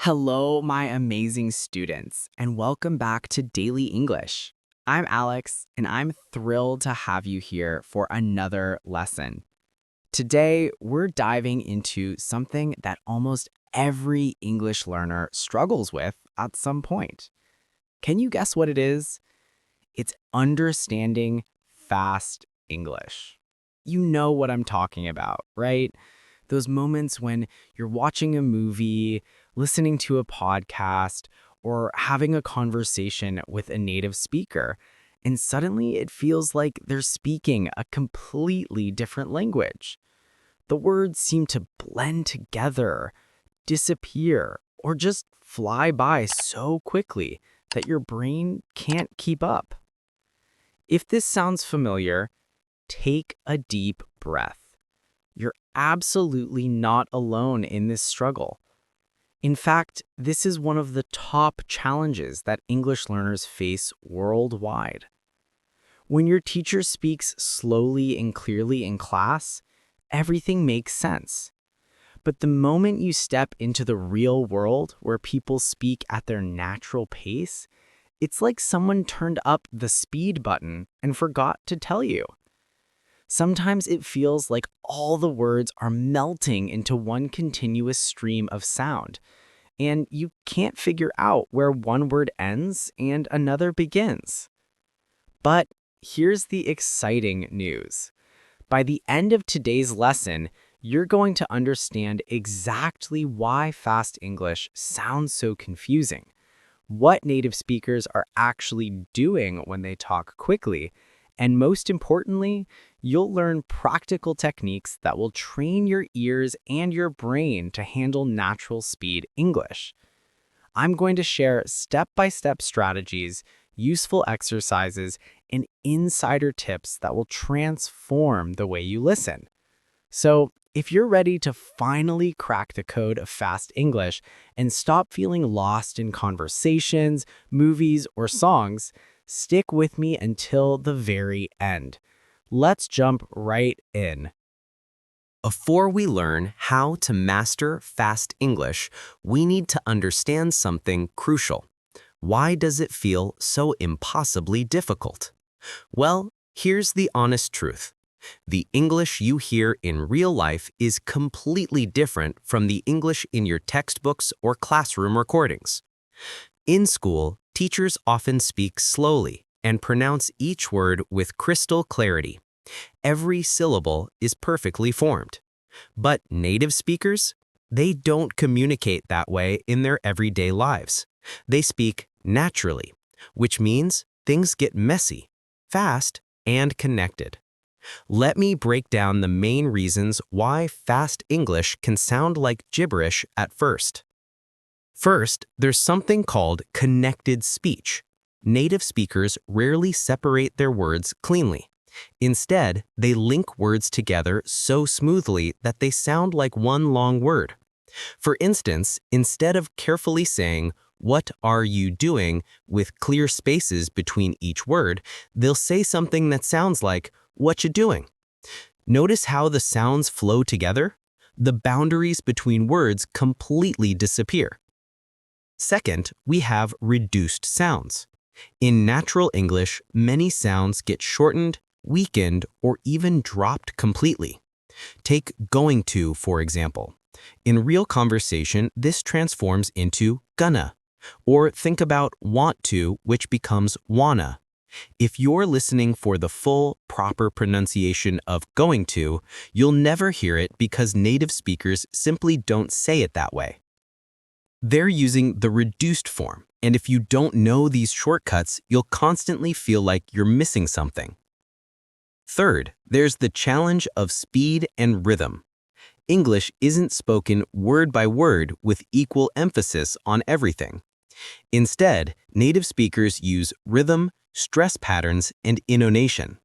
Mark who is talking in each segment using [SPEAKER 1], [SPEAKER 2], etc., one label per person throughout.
[SPEAKER 1] Hello, my amazing students, and welcome back to Daily English. I'm Alex, and I'm thrilled to have you here for another lesson. Today, we're diving into something that almost every English learner struggles with at some point. Can you guess what it is? It's understanding fast English. You know what I'm talking about, right? Those moments when you're watching a movie, listening to a podcast, or having a conversation with a native speaker, and suddenly it feels like they're speaking a completely different language. The words seem to blend together, disappear, or just fly by so quickly that your brain can't keep up. If this sounds familiar, take a deep breath. You're absolutely not alone in this struggle. In fact, this is one of the top challenges that English learners face worldwide. When your teacher speaks slowly and clearly in class, everything makes sense. But the moment you step into the real world where people speak at their natural pace, it's like someone turned up the speed button and forgot to tell you. Sometimes it feels like all the words are melting into one continuous stream of sound, and you can't figure out where one word ends and another begins. But here's the exciting news. By the end of today's lesson, you're going to understand exactly why fast English sounds so confusing, what native speakers are actually doing when they talk quickly, and most importantly, you'll learn practical techniques that will train your ears and your brain to handle natural speed English. I'm going to share step-by-step strategies, useful exercises, and insider tips that will transform the way you listen. So, if you're ready to finally crack the code of fast English and stop feeling lost in conversations, movies, or songs, stick with me until the very end. Let's jump right in.
[SPEAKER 2] Before we learn how to master fast English, we need to understand something crucial. Why does it feel so impossibly difficult? Well, here's the honest truth. The English you hear in real life is completely different from the English in your textbooks or classroom recordings. In school, teachers often speak slowly and pronounce each word with crystal clarity. Every syllable is perfectly formed. But native speakers, they don't communicate that way in their everyday lives. They speak naturally, which means things get messy, fast, and connected. Let me break down the main reasons why fast English can sound like gibberish at first. First, there's something called connected speech. Native speakers rarely separate their words cleanly. Instead, they link words together so smoothly that they sound like one long word. For instance, instead of carefully saying, "What are you doing?" with clear spaces between each word, they'll say something that sounds like, "What you doing?" Notice how the sounds flow together? The boundaries between words completely disappear. Second, we have reduced sounds. In natural English, many sounds get shortened, weakened, or even dropped completely. Take going to, for example. In real conversation, this transforms into gonna. Or think about want to, which becomes wanna. If you're listening for the full, proper pronunciation of going to, you'll never hear it because native speakers simply don't say it that way. They're using the reduced form, and if you don't know these shortcuts, you'll constantly feel like you're missing something. Third, there's the challenge of speed and rhythm. English isn't spoken word by word with equal emphasis on everything. Instead, native speakers use rhythm, stress patterns, and intonation.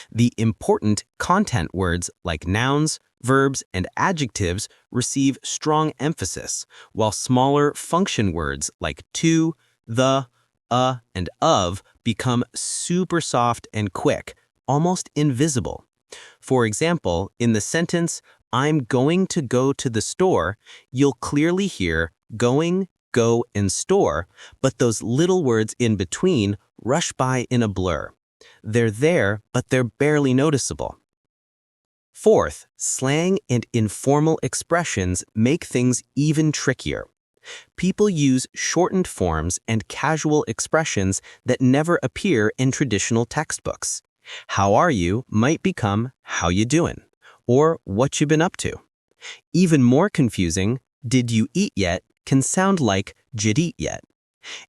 [SPEAKER 2] The important content words like nouns, verbs, and adjectives receive strong emphasis, while smaller function words like to, the, and of become super soft and quick, almost invisible. For example, in the sentence, "I'm going to go to the store," you'll clearly hear going go, and store, but those little words in between rush by in a blur. They're there, but they're barely noticeable. Fourth, slang and informal expressions make things even trickier. People use shortened forms and casual expressions that never appear in traditional textbooks. How are you might become how you doing, or what you been up to. Even more confusing, did you eat yet can sound like did eat yet.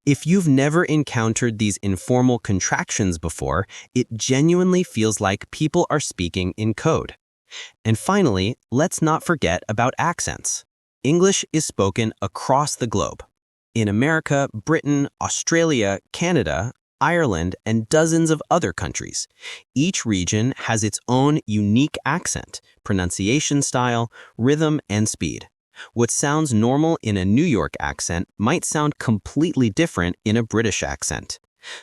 [SPEAKER 2] If you've never encountered these informal contractions before, it genuinely feels like people are speaking in code. And finally, let's not forget about accents. English is spoken across the globe. In America, Britain, Australia, Canada, Ireland, and dozens of other countries. Each region has its own unique accent, pronunciation style, rhythm, and speed. What sounds normal in a New York accent might sound completely different in a British accent.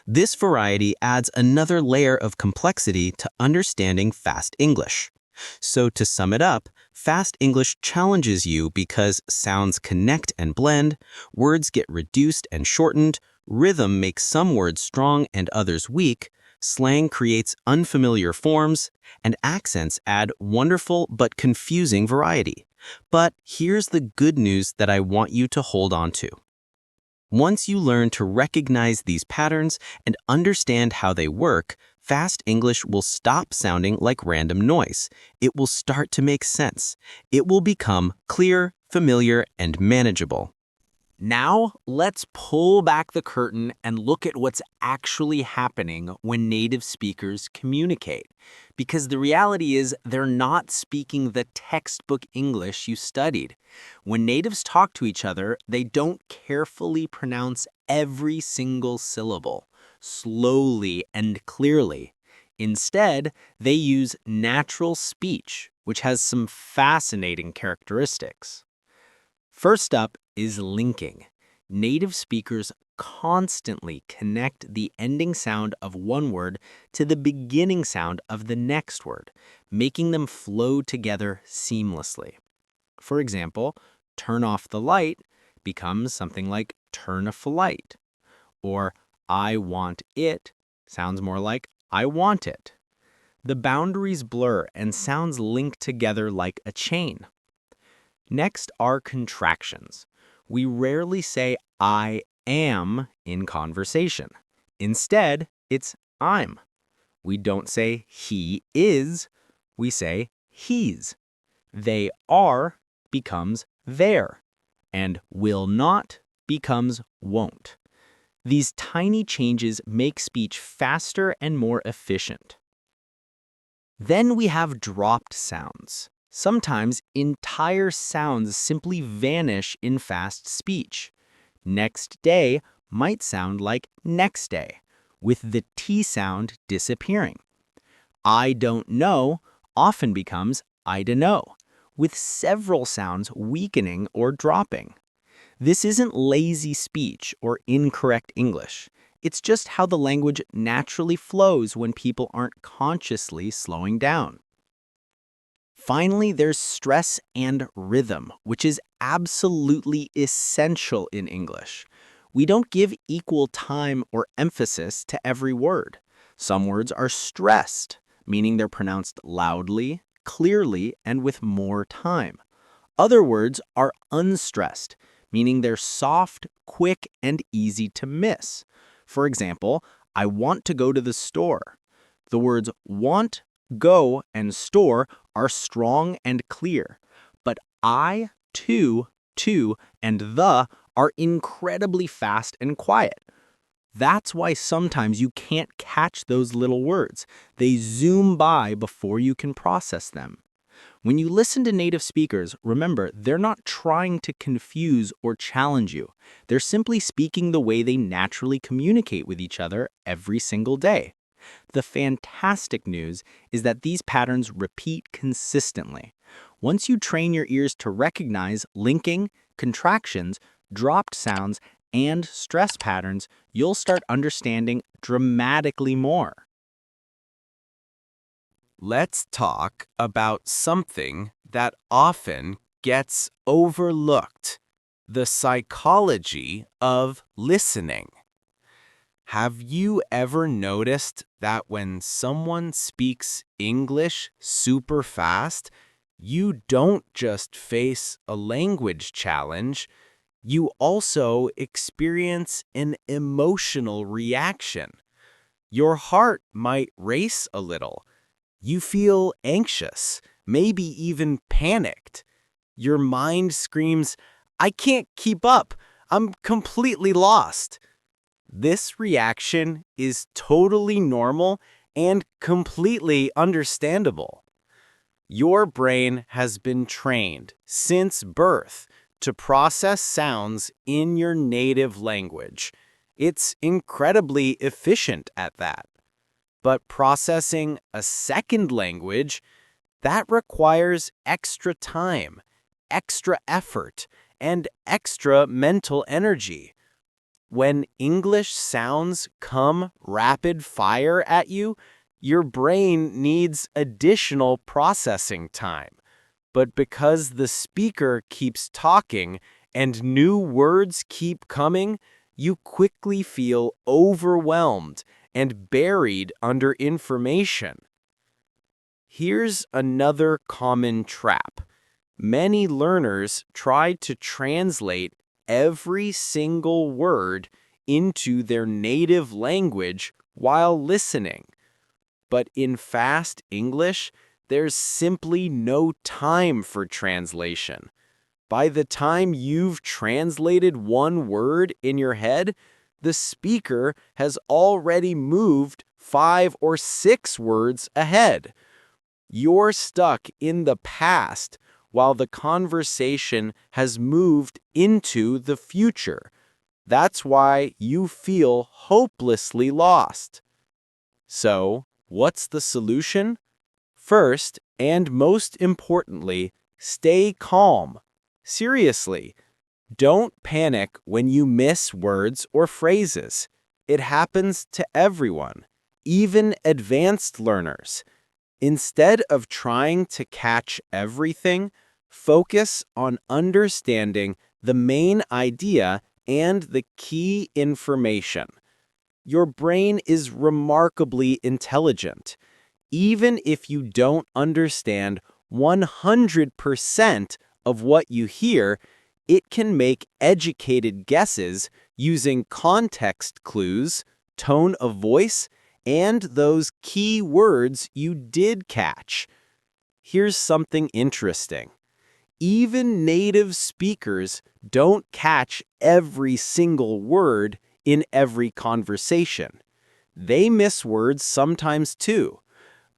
[SPEAKER 2] This variety adds another layer of complexity to understanding fast English. So to sum it up, fast English challenges you because sounds connect and blend, words get reduced and shortened, rhythm makes some words strong and others weak, slang creates unfamiliar forms, and accents add wonderful but confusing variety. But here's the good news that I want you to hold on to. Once you learn to recognize these patterns and understand how they work, fast English will stop sounding like random noise. It will start to make sense. It will become clear, familiar, and manageable.
[SPEAKER 1] Now, let's pull back the curtain and look at what's actually happening when native speakers communicate. Because the reality is they're not speaking the textbook English you studied. When natives talk to each other, they don't carefully pronounce every single syllable, slowly and clearly. Instead, they use natural speech, which has some fascinating characteristics. First up is linking. Native speakers constantly connect the ending sound of one word to the beginning sound of the next word, making them flow together seamlessly. For example, turn off the light becomes something like turn off a light, or I want it sounds more like I want it. The boundaries blur and sounds link together like a chain. Next are contractions. We rarely say I am in conversation. Instead, it's I'm. We don't say he is, we say he's. They are becomes their, and will not becomes won't. These tiny changes make speech faster and more efficient. Then we have dropped sounds. Sometimes entire sounds simply vanish in fast speech. Next day might sound like next day, with the T sound disappearing. I don't know often becomes I dunno, with several sounds weakening or dropping. This isn't lazy speech or incorrect English. It's just how the language naturally flows when people aren't consciously slowing down. Finally, there's stress and rhythm, which is absolutely essential in English. We don't give equal time or emphasis to every word. Some words are stressed, meaning they're pronounced loudly, clearly, and with more time. Other words are unstressed, meaning they're soft, quick, and easy to miss. For example, I want to go to the store. The words want, go, and store are strong and clear, but I, to, and the are incredibly fast and quiet. That's why sometimes you can't catch those little words. They zoom by before you can process them. When you listen to native speakers, remember, they're not trying to confuse or challenge you. They're simply speaking the way they naturally communicate with each other every single day. The fantastic news is that these patterns repeat consistently. Once you train your ears to recognize linking, contractions, dropped sounds, and stress patterns, you'll start understanding dramatically more.
[SPEAKER 2] Let's talk about something that often gets overlooked:
[SPEAKER 3] The psychology of listening. Have you ever noticed that when someone speaks English super fast, you don't just face a language challenge, you also experience an emotional reaction? Your heart might race a little. You feel anxious, maybe even panicked. Your mind screams, "I can't keep up. I'm completely lost." This reaction is totally normal and completely understandable. Your brain has been trained since birth to process sounds in your native language. It's incredibly efficient at that. But processing a second language, that requires extra time, extra effort, and extra mental energy. When English sounds come rapid fire at you, your brain needs additional processing time. But because the speaker keeps talking and new words keep coming, you quickly feel overwhelmed and buried under information. Here's another common trap. Many learners try to translate every single word into their native language while listening. But in fast English, there's simply no time for translation. By the time you've translated one word in your head, the speaker has already moved 5 or 6 words ahead. You're stuck in the past while the conversation has moved into the future. That's why you feel hopelessly lost. So, what's the solution? First, and most importantly, stay calm. Seriously, don't panic when you miss words or phrases. It happens to everyone, even advanced learners. Instead of trying to catch everything, focus on understanding the main idea and the key information. Your brain is remarkably intelligent. Even if you don't understand 100% of what you hear, it can make educated guesses using context clues, tone of voice, and those key words you did catch. Here's something interesting. Even native speakers don't catch every single word in every conversation. They miss words sometimes too,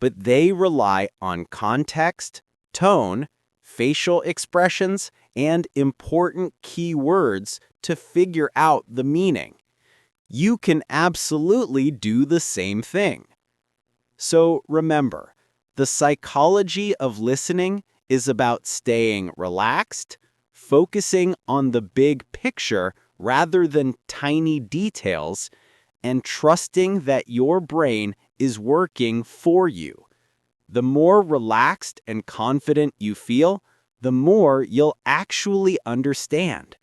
[SPEAKER 3] but they rely on context, tone, facial expressions, and important key words to figure out the meaning. You can absolutely do the same thing. So remember, the psychology of listening is about staying relaxed, focusing on the big picture rather than tiny details, and trusting that your brain is working for you. The more relaxed and confident you feel, the more you'll actually understand.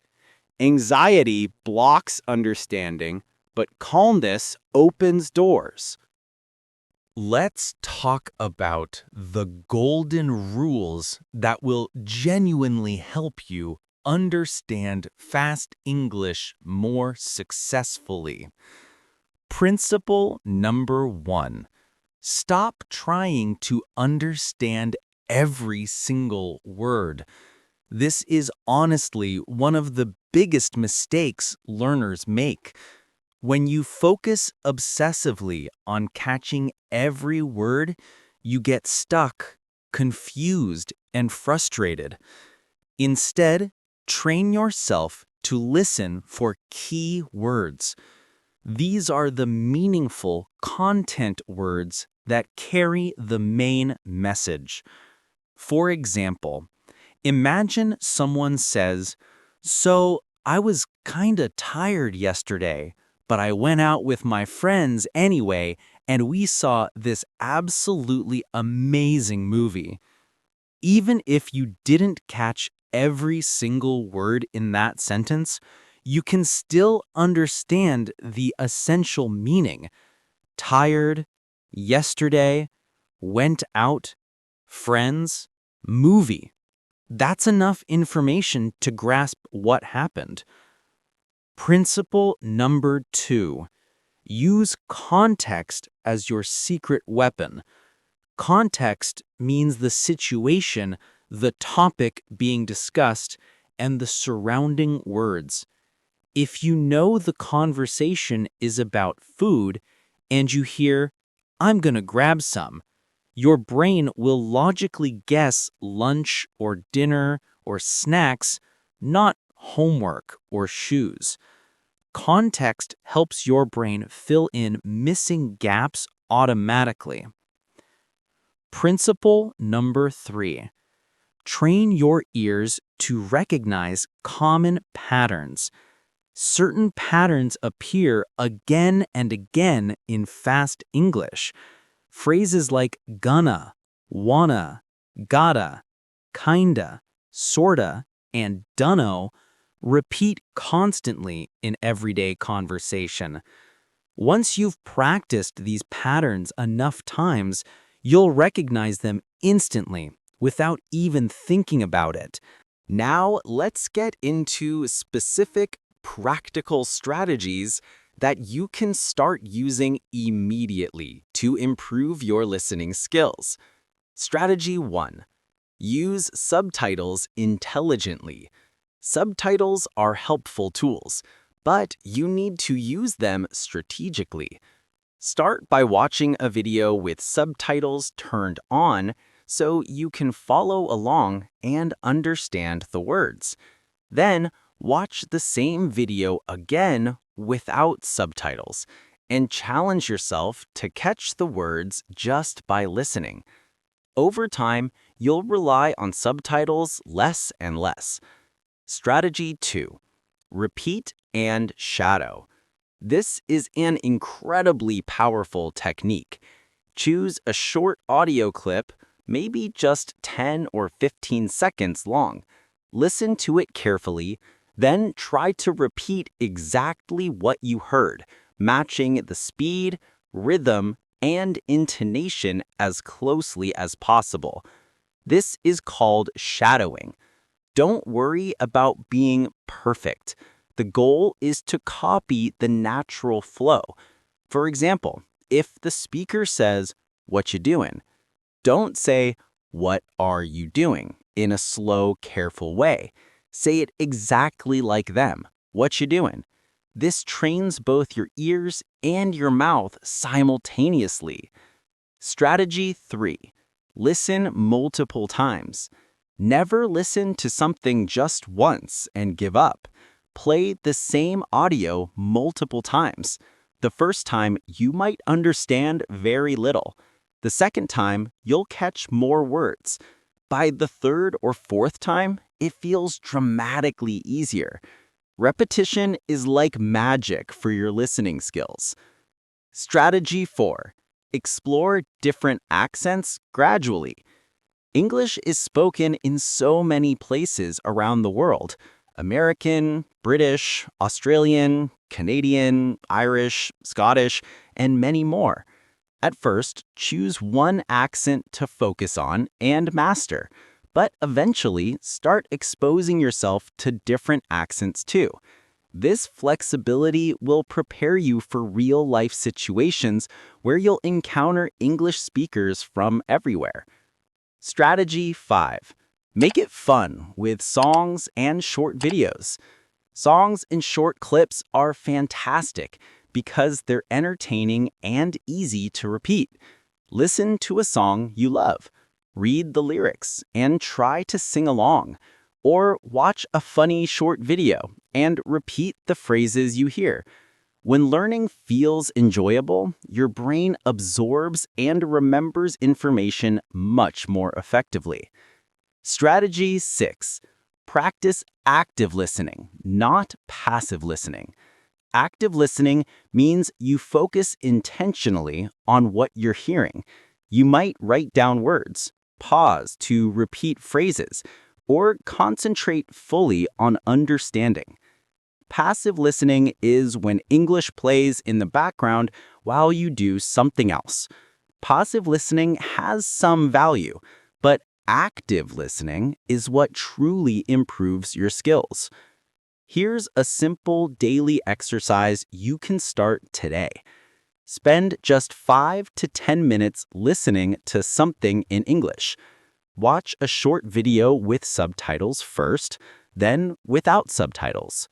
[SPEAKER 3] Anxiety blocks understanding, but calmness opens doors.
[SPEAKER 4] Let's talk about the golden rules that will genuinely help you understand fast English more successfully. Principle number 1. Stop trying to understand every single word. This is honestly one of the biggest mistakes learners make. When you focus obsessively on catching every word, you get stuck, confused, and frustrated. Instead, train yourself to listen for key words. These are the meaningful content words that carry the main message. For example, imagine someone says, "So, I was kinda tired yesterday, but I went out with my friends anyway, and we saw this absolutely amazing movie." Even if you didn't catch every single word in that sentence, you can still understand the essential meaning. Tired, yesterday, went out, friends, movie. That's enough information to grasp what happened. Principle number 2. Use context as your secret weapon. Context means the situation, the topic being discussed, and the surrounding words. If you know the conversation is about food and you hear, "I'm gonna grab some," your brain will logically guess lunch or dinner or snacks, not homework or shoes. Context helps your brain fill in missing gaps automatically. Principle number 3. Train your ears to recognize common patterns. Certain patterns appear again and again in fast English. Phrases like gonna, wanna, gotta, kinda, sorta, and dunno repeat constantly in everyday conversation. Once you've practiced these patterns enough times, you'll recognize them instantly without even thinking about it.
[SPEAKER 2] Now, let's get into specific practical strategies that you can start using immediately to improve your listening skills. Strategy 1. Use subtitles intelligently. Subtitles are helpful tools, but you need to use them strategically. Start by watching a video with subtitles turned on so you can follow along and understand the words. Then, watch the same video again without subtitles and challenge yourself to catch the words just by listening. Over time, you'll rely on subtitles less and less. Strategy 2. Repeat and shadow. This is an incredibly powerful technique. Choose a short audio clip, maybe just 10 or 15 seconds long. Listen to it carefully, then try to repeat exactly what you heard, matching the speed, rhythm, and intonation as closely as possible. This is called shadowing. Don't worry about being perfect. The goal is to copy the natural flow. For example, if the speaker says, "What you doing?" don't say, "What are you doing?" in a slow, careful way. Say it exactly like them. "What you doing?" This trains both your ears and your mouth simultaneously. Strategy 3. Listen multiple times. Never listen to something just once and give up. Play the same audio multiple times. The first time, you might understand very little. The second time, you'll catch more words. By the third or fourth time, it feels dramatically easier. Repetition is like magic for your listening skills. Strategy 4. Explore different accents gradually. English is spoken in so many places around the world. American, British, Australian, Canadian, Irish, Scottish, and many more. At first, choose one accent to focus on and master, but eventually start exposing yourself to different accents too. This flexibility will prepare you for real-life situations where you'll encounter English speakers from everywhere. Strategy 5. Make it fun with songs and short videos. Songs and short clips are fantastic because they're entertaining and easy to repeat. Listen to a song you love, read the lyrics, and try to sing along. Or watch a funny short video and repeat the phrases you hear. When learning feels enjoyable, your brain absorbs and remembers information much more effectively. Strategy 6. Practice active listening, not passive listening. Active listening means you focus intentionally on what you're hearing. You might write down words, pause to repeat phrases,
[SPEAKER 5] or concentrate fully on understanding. Passive listening is when English plays in the background while you do something else. Passive listening has some value, but active listening is what truly improves your skills. Here's a simple daily exercise you can start today. Spend just 5 to 10 minutes listening to something in English. Watch a short video with subtitles first, then without subtitles.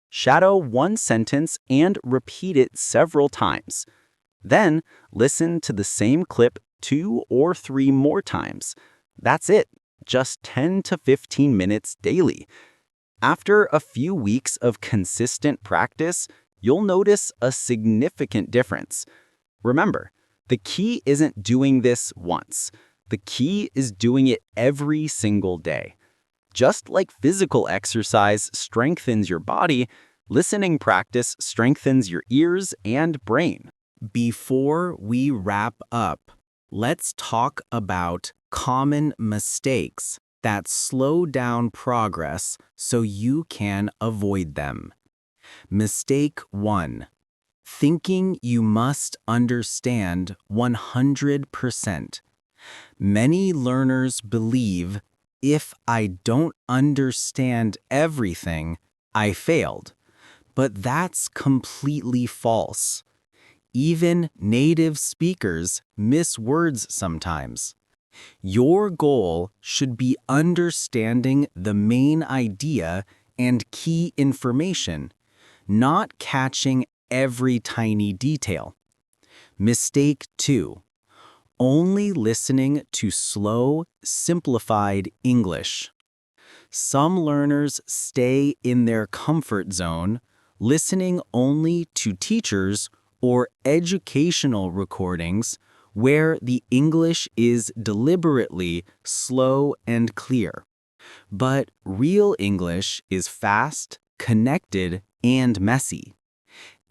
[SPEAKER 5] Shadow one sentence and repeat it several times. Then, listen to the same clip 2 or 3 more times. That's it, just 10 to 15 minutes daily. After a few weeks of consistent practice, you'll notice a significant difference. Remember, the key isn't doing this once. The key is doing it every single day. Just like physical exercise strengthens your body, listening practice strengthens your ears and brain.
[SPEAKER 1] Before we wrap up, let's talk about common mistakes that slow down progress so you can avoid them. Mistake 1. Thinking you must understand 100%. Many learners believe, if I don't understand everything, I failed. But that's completely false. Even native speakers miss words sometimes. Your goal should be understanding the main idea and key information, not catching every tiny detail. Mistake 2. Only listening to slow, simplified English. Some learners stay in their comfort zone, listening only to teachers or educational recordings where the English is deliberately slow and clear. But real English is fast, connected, and messy.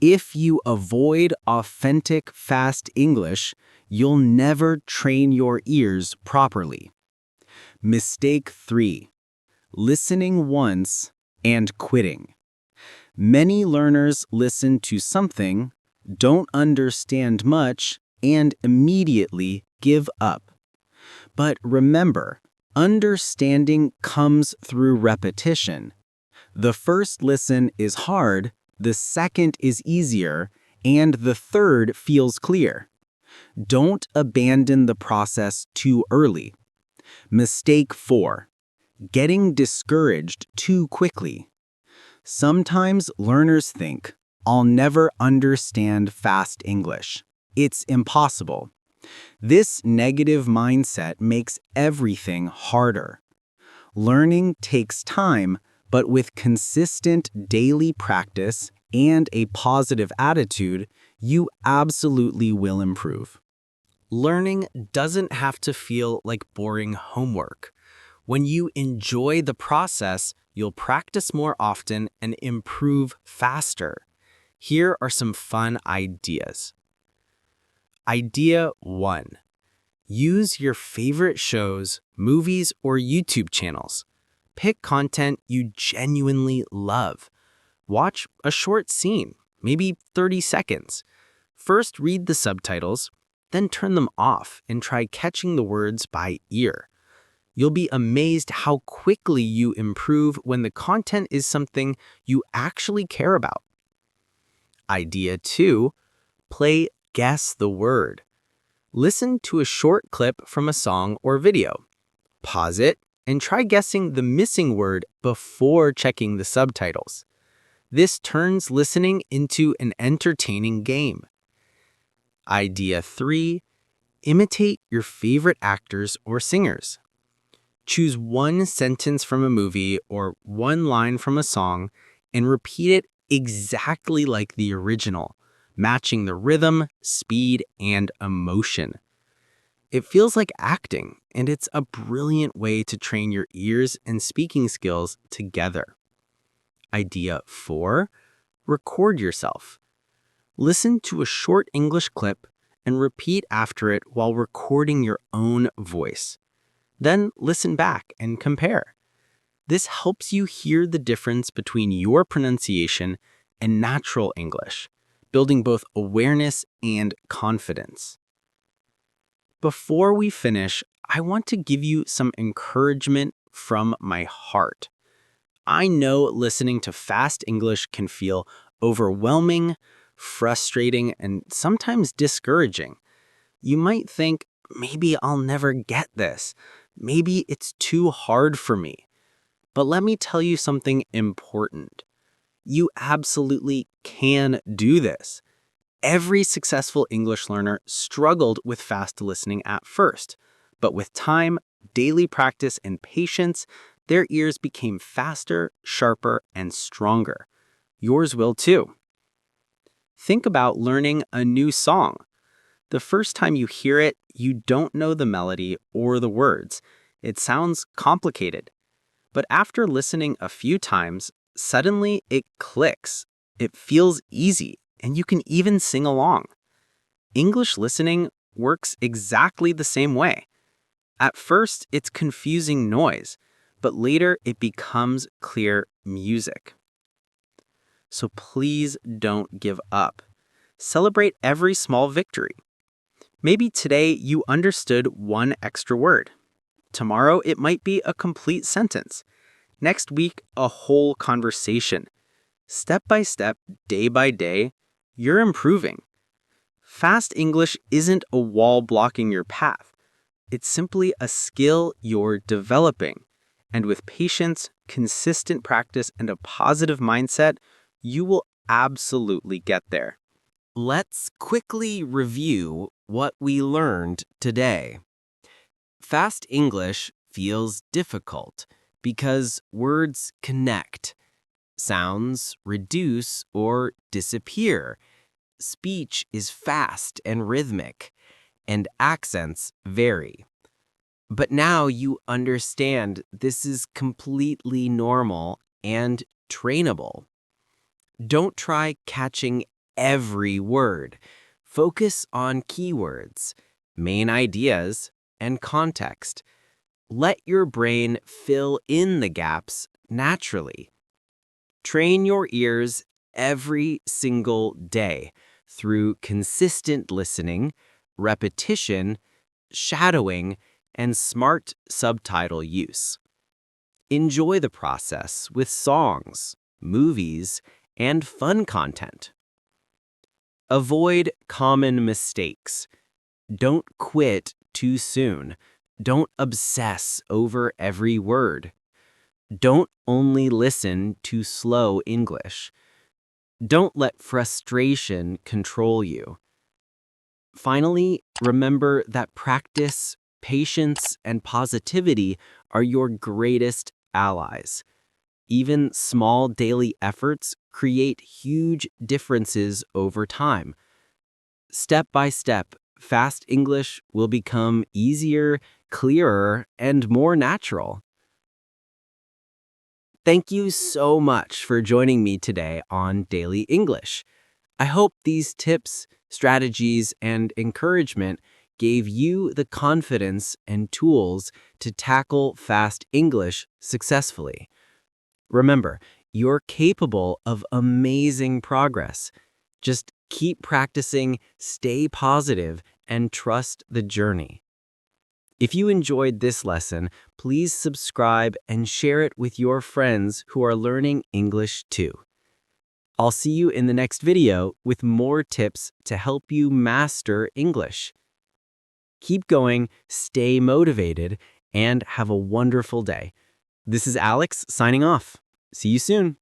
[SPEAKER 1] If you avoid authentic, fast English, you'll never train your ears properly. Mistake 3. Listening once and quitting. Many learners listen to something, don't understand much, and immediately give up. But remember, understanding comes through repetition. The first listen is hard, the second is easier, and the third feels clear. Don't abandon the process too early. Mistake 4. Getting discouraged too quickly. Sometimes learners think, I'll never understand fast English. It's impossible. This negative mindset makes everything harder. Learning takes time, but with consistent daily practice and a positive attitude, you absolutely will improve. Learning doesn't have to feel like boring homework. When you enjoy the process, you'll practice more often and improve faster. Here are some fun ideas. Idea 1. Use your favorite shows, movies, or YouTube channels. Pick content you genuinely love. Watch a short scene, maybe 30 seconds. First read the subtitles, then turn them off and try catching the words by ear. You'll be amazed how quickly you improve when the content is something you actually care about. Idea 2. Play Guess the Word. Listen to a short clip from a song or video. Pause it and try guessing the missing word before checking the subtitles. This turns listening into an entertaining game. Idea 3. Imitate your favorite actors or singers. Choose one sentence from a movie or one line from a song and repeat it exactly like the original, matching the rhythm, speed, and emotion. It feels like acting, and it's a brilliant way to train your ears and speaking skills together. Idea 4. Record yourself. Listen to a short English clip and repeat after it while recording your own voice. Then listen back and compare.
[SPEAKER 5] This helps you hear the difference between your pronunciation and natural English, building both awareness and confidence. Before we finish, I want to give you some encouragement from my heart. I know listening to fast English can feel overwhelming, frustrating, and sometimes discouraging. You might think, maybe I'll never get this. Maybe it's too hard for me. But let me tell you something important. You absolutely can do this. Every successful English learner struggled with fast listening at first, but with time, daily practice, and patience, their ears became faster, sharper, and stronger. Yours will too. Think about learning a new song. The first time you hear it, you don't know the melody or the words. It sounds complicated. But after listening a few times, suddenly it clicks. It feels easy, and you can even sing along. English listening works exactly the same way. At first, it's confusing noise, but later it becomes clear music. So please don't give up. Celebrate every small victory. Maybe today you understood one extra word. Tomorrow it might be a complete sentence. Next week, a whole conversation. Step by step, day by day, you're improving. Fast English isn't a wall blocking your path. It's simply a skill you're developing. And with patience, consistent practice, and a positive mindset, you will absolutely get there.
[SPEAKER 2] Let's quickly review what we learned today. Fast English feels difficult because words connect, sounds reduce or disappear, speech is fast and rhythmic, and accents vary. But now you understand this is completely normal and trainable. Don't try catching every word. Focus on keywords, main ideas, and context. Let your brain fill in the gaps naturally. Train your ears every single day through consistent listening, repetition, shadowing, and smart subtitle use. Enjoy the process with songs, movies, and fun content. Avoid common mistakes. Don't quit too soon. Don't obsess over every word. Don't only listen to slow English. Don't let frustration control you. Finally, remember that practice, patience, and positivity are your greatest allies. Even small daily efforts create huge differences over time. Step by step, fast English will become easier, clearer, and more natural. Thank you so much for joining me today on Daily English. I hope these tips, strategies, and encouragement gave you the confidence and tools to tackle fast English successfully. Remember, you're capable of amazing progress. Just keep practicing, stay positive, and trust the journey. If you enjoyed this lesson, please subscribe and share it with your friends who are learning English too. I'll see you in the next video with more tips to help you master English. Keep going, stay motivated, and have a wonderful day. This is Alex signing off. See you soon.